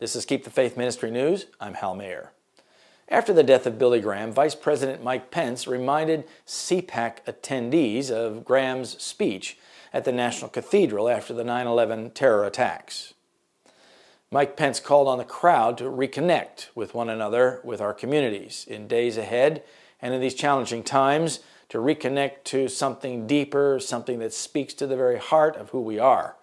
This is Keep the Faith Ministry News. I'm Hal Mayer. After the death of Billy Graham, Vice President Mike Pence reminded CPAC attendees of Graham's speech at the National Cathedral after the 9/11 terror attacks. Mike Pence called on the crowd to reconnect with one another, with our communities, in days ahead and in these challenging times, to reconnect to something deeper, something that speaks to the very heart of who we are.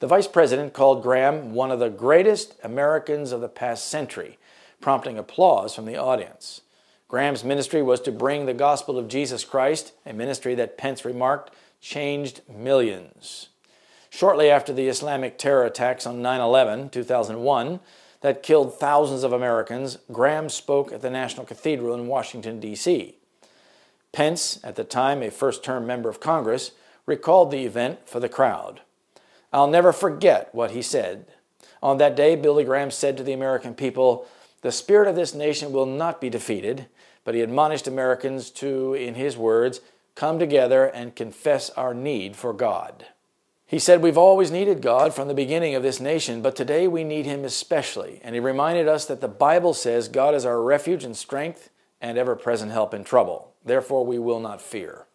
The Vice President called Graham one of the greatest Americans of the past century, prompting applause from the audience. Graham's ministry was to bring the gospel of Jesus Christ, a ministry that Pence remarked changed millions. Shortly after the Islamic terror attacks on 9/11, 2001, that killed thousands of Americans, Graham spoke at the National Cathedral in Washington, D.C. Pence, at the time a first-term member of Congress, recalled the event for the crowd. "I'll never forget what he said. On that day, Billy Graham said to the American people, 'The spirit of this nation will not be defeated,' but he admonished Americans to, in his words, come together and confess our need for God. He said, 'We've always needed God from the beginning of this nation, but today we need him especially.' And he reminded us that the Bible says God is our refuge and strength and ever-present help in trouble. Therefore we will not fear."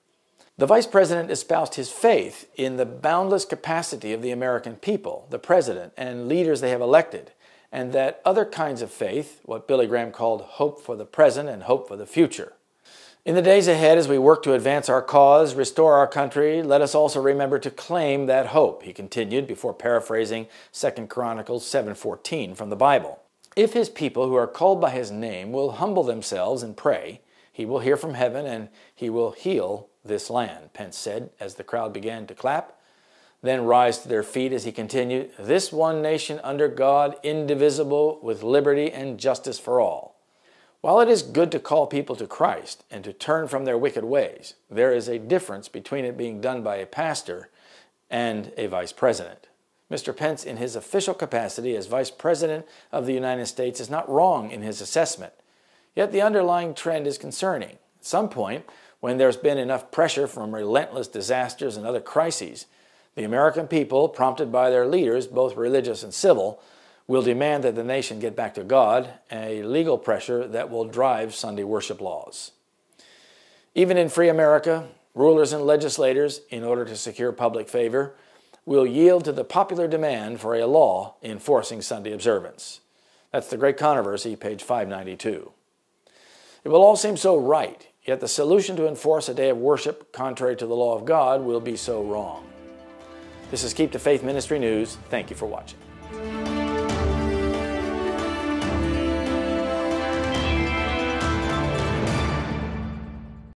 The Vice President espoused his faith in the boundless capacity of the American people, the President, and leaders they have elected, and that other kinds of faith, what Billy Graham called hope for the present and hope for the future. In the days ahead, as we work to advance our cause, restore our country, let us also remember to claim that hope, he continued before paraphrasing 2 Chronicles 7:14 from the Bible. "If his people who are called by his name will humble themselves and pray, he will hear from heaven and he will heal this land," Pence said as the crowd began to clap, then rise to their feet as he continued, "This one nation under God, indivisible, with liberty and justice for all." While it is good to call people to Christ and to turn from their wicked ways, there is a difference between it being done by a pastor and a vice president. Mr. Pence, in his official capacity as Vice President of the United States, is not wrong in his assessment. Yet the underlying trend is concerning. At some point, when there's been enough pressure from relentless disasters and other crises, the American people, prompted by their leaders, both religious and civil, will demand that the nation get back to God, a legal pressure that will drive Sunday worship laws. Even in free America, rulers and legislators, in order to secure public favor, will yield to the popular demand for a law enforcing Sunday observance. That's The Great Controversy, page 592. It will all seem so right, yet the solution to enforce a day of worship contrary to the law of God will be so wrong. This is Keep the Faith Ministry News. Thank you for watching.